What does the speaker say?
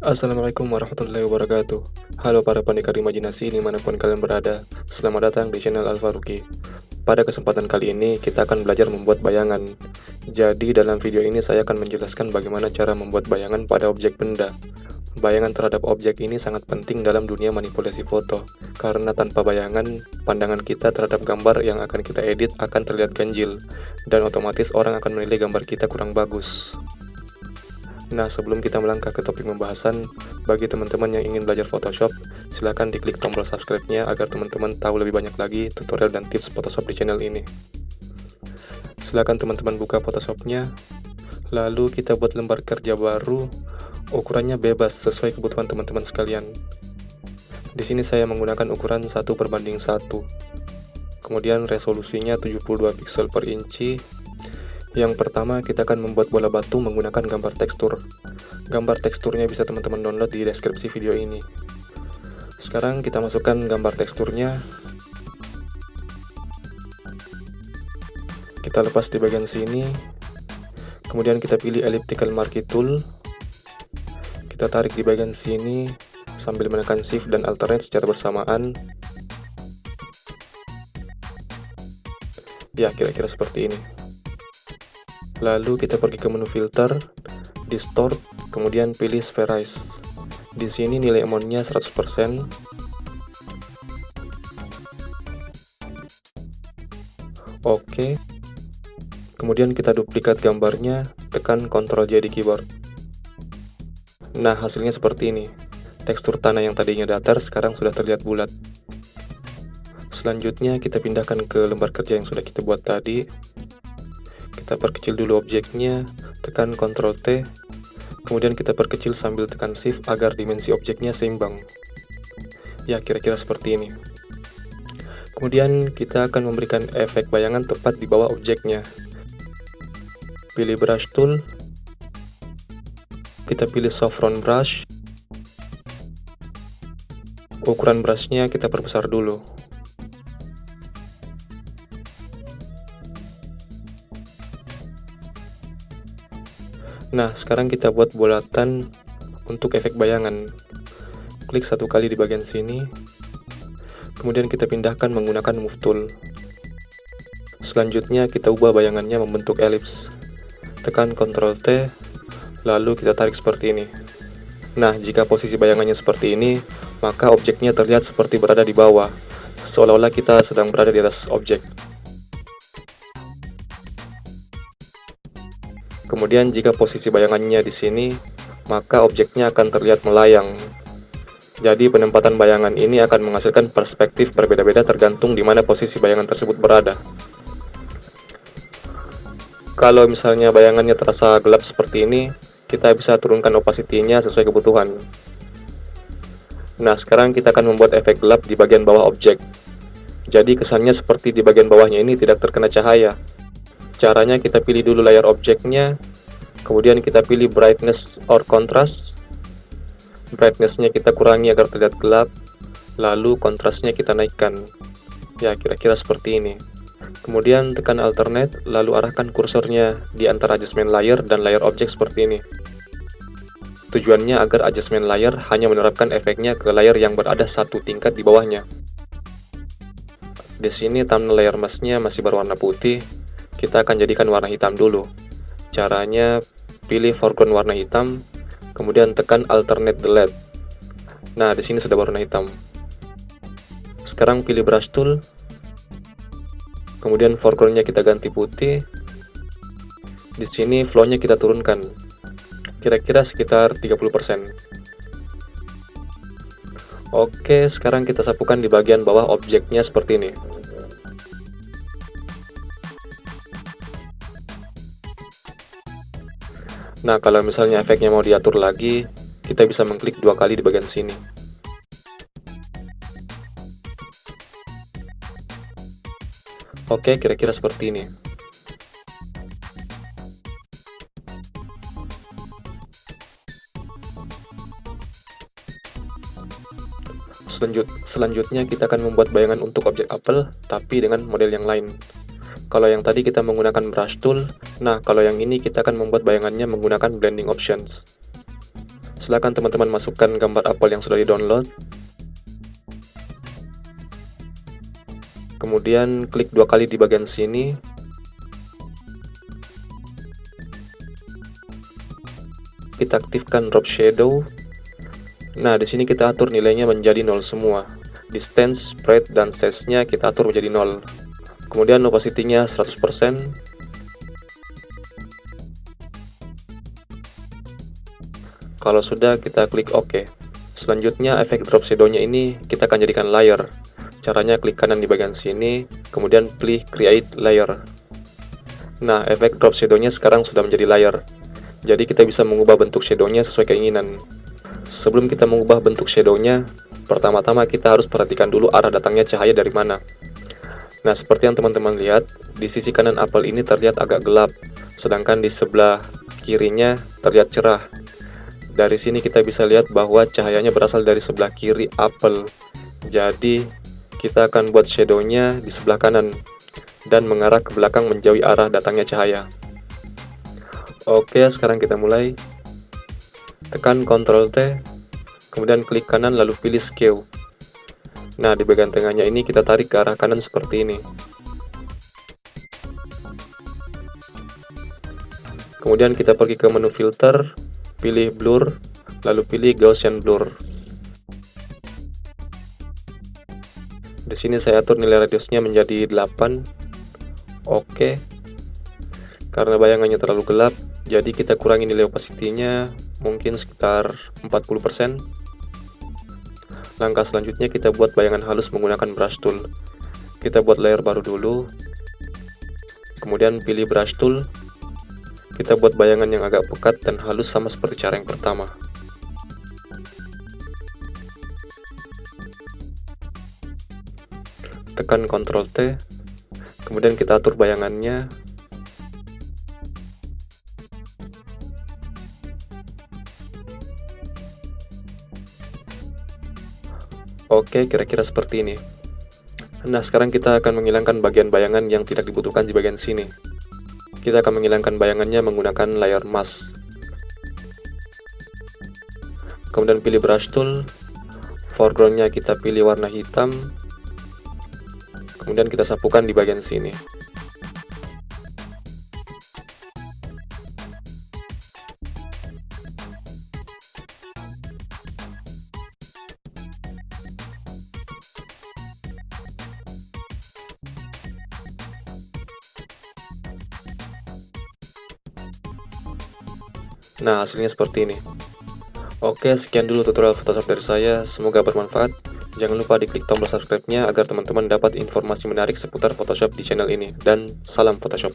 Assalamualaikum warahmatullahi wabarakatuh. Halo para penikar imajinasi dimanapun kalian berada. Selamat datang di channel Alfaruki. Pada kesempatan kali ini kita akan belajar membuat bayangan. Jadi dalam video ini saya akan menjelaskan bagaimana cara membuat bayangan pada objek benda. Bayangan terhadap objek ini sangat penting dalam dunia manipulasi foto. Karena tanpa bayangan, pandangan kita terhadap gambar yang akan kita edit akan terlihat ganjil. Dan otomatis orang akan menilai gambar kita kurang bagus. Nah, sebelum kita melangkah ke topik pembahasan, bagi teman-teman yang ingin belajar Photoshop, silahkan diklik tombol subscribe-nya agar teman-teman tahu lebih banyak lagi tutorial dan tips Photoshop di channel ini. Silahkan teman-teman buka Photoshop-nya, lalu kita buat lembar kerja baru, ukurannya bebas sesuai kebutuhan teman-teman sekalian. Di sini saya menggunakan ukuran 1:1. Kemudian resolusinya 72 pixel per inci. Yang pertama, kita akan membuat bola batu menggunakan gambar tekstur. Gambar teksturnya bisa teman-teman download di deskripsi video ini. Sekarang kita masukkan gambar teksturnya. Kita lepas di bagian sini. Kemudian kita pilih elliptical marquee tool. Kita tarik di bagian sini sambil menekan shift dan alternate secara bersamaan. Ya, kira-kira seperti ini. Lalu kita pergi ke menu filter, distort, kemudian pilih spherize. Di sini nilai amount-nya 100%. Oke. Kemudian kita duplikat gambarnya, tekan Ctrl J di keyboard. Nah, hasilnya seperti ini. Tekstur tanah yang tadinya datar sekarang sudah terlihat bulat. Selanjutnya kita pindahkan ke lembar kerja yang sudah kita buat tadi. Kita perkecil dulu objeknya, tekan Ctrl T, kemudian kita perkecil sambil tekan Shift agar dimensi objeknya seimbang. Ya, kira-kira seperti ini. Kemudian kita akan memberikan efek bayangan tepat di bawah objeknya. Pilih brush tool, kita pilih soft round brush. Ukuran brushnya kita perbesar dulu. Nah, sekarang kita buat bulatan untuk efek bayangan. Klik satu kali di bagian sini. Kemudian kita pindahkan menggunakan move tool. Selanjutnya kita ubah bayangannya membentuk elips. Tekan Ctrl T, lalu kita tarik seperti ini. Nah, jika posisi bayangannya seperti ini, maka objeknya terlihat seperti berada di bawah, seolah-olah kita sedang berada di atas objek. Kemudian jika posisi bayangannya di sini, maka objeknya akan terlihat melayang. Jadi penempatan bayangan ini akan menghasilkan perspektif berbeda-beda tergantung di mana posisi bayangan tersebut berada. Kalau misalnya bayangannya terasa gelap seperti ini, kita bisa turunkan opacity-nya sesuai kebutuhan. Nah, sekarang kita akan membuat efek gelap di bagian bawah objek. Jadi kesannya seperti di bagian bawahnya ini tidak terkena cahaya. Caranya kita pilih dulu layar objeknya, kemudian kita pilih brightness or contrast. Brightness-nya kita kurangi agar terlihat gelap, lalu kontrasnya kita naikkan. Ya, kira-kira seperti ini. Kemudian tekan alternate, lalu arahkan kursornya di antara adjustment layer dan layar objek seperti ini. Tujuannya agar adjustment layer hanya menerapkan efeknya ke layar yang berada satu tingkat di bawahnya. Di sini thumbnail layer mask-nya masih berwarna putih. Kita akan jadikan warna hitam dulu. Caranya, pilih foreground warna hitam, kemudian tekan alternate delete. Nah, di sini sudah berwarna hitam. Sekarang pilih brush tool, kemudian foreground-nya kita ganti putih. Di sini flow-nya kita turunkan, kira-kira sekitar 30%. Oke, sekarang kita sapukan di bagian bawah objeknya seperti ini. Nah, kalau misalnya efeknya mau diatur lagi, kita bisa mengklik 2 kali di bagian sini. Oke, kira-kira seperti ini. Selanjutnya kita akan membuat bayangan untuk objek apel, tapi dengan model yang lain. Kalau yang tadi kita menggunakan brush tool, nah kalau yang ini kita akan membuat bayangannya menggunakan blending options. Silakan teman-teman masukkan gambar apel yang sudah di-download. Kemudian klik 2 kali di bagian sini. Kita aktifkan drop shadow. Nah, di sini kita atur nilainya menjadi 0 semua. Distance, spread, dan size-nya kita atur menjadi 0. Kemudian opacity-nya 100%. Kalau sudah, kita klik OK. Selanjutnya, efek drop shadow-nya ini kita akan jadikan layer. Caranya klik kanan di bagian sini, kemudian pilih Create Layer. Nah, efek drop shadow-nya sekarang sudah menjadi layer. Jadi kita bisa mengubah bentuk shadow-nya sesuai keinginan. Sebelum kita mengubah bentuk shadow-nya, pertama-tama kita harus perhatikan dulu arah datangnya cahaya dari mana. Nah, seperti yang teman-teman lihat, di sisi kanan apel ini terlihat agak gelap, sedangkan di sebelah kirinya terlihat cerah. Dari sini kita bisa lihat bahwa cahayanya berasal dari sebelah kiri apel. Jadi, kita akan buat shadow-nya di sebelah kanan dan mengarah ke belakang menjauhi arah datangnya cahaya. Oke, sekarang kita mulai. Tekan Ctrl T, kemudian klik kanan lalu pilih Skew. Nah, di bagian tengahnya ini kita tarik ke arah kanan seperti ini. Kemudian kita pergi ke menu filter, pilih blur, lalu pilih Gaussian blur. Di sini saya atur nilai radiusnya menjadi 8. Oke. Karena bayangannya terlalu gelap, jadi kita kurangi nilai opacity-nya mungkin sekitar 40%. Langkah selanjutnya kita buat bayangan halus menggunakan brush tool. Kita buat layer baru dulu. Kemudian pilih brush tool. Kita buat bayangan yang agak pekat dan halus sama seperti cara yang pertama. Tekan Ctrl T. Kemudian kita atur bayangannya. Oke, kira-kira seperti ini. Nah, sekarang kita akan menghilangkan bagian bayangan yang tidak dibutuhkan di bagian sini. Kita akan menghilangkan bayangannya menggunakan layer mask. Kemudian pilih brush tool. Foreground-nya kita pilih warna hitam. Kemudian kita sapukan di bagian sini. Nah, hasilnya seperti ini. Oke, sekian dulu tutorial Photoshop dari saya. Semoga bermanfaat. Jangan lupa diklik tombol subscribe-nya agar teman-teman dapat informasi menarik seputar Photoshop di channel ini. Dan salam Photoshop!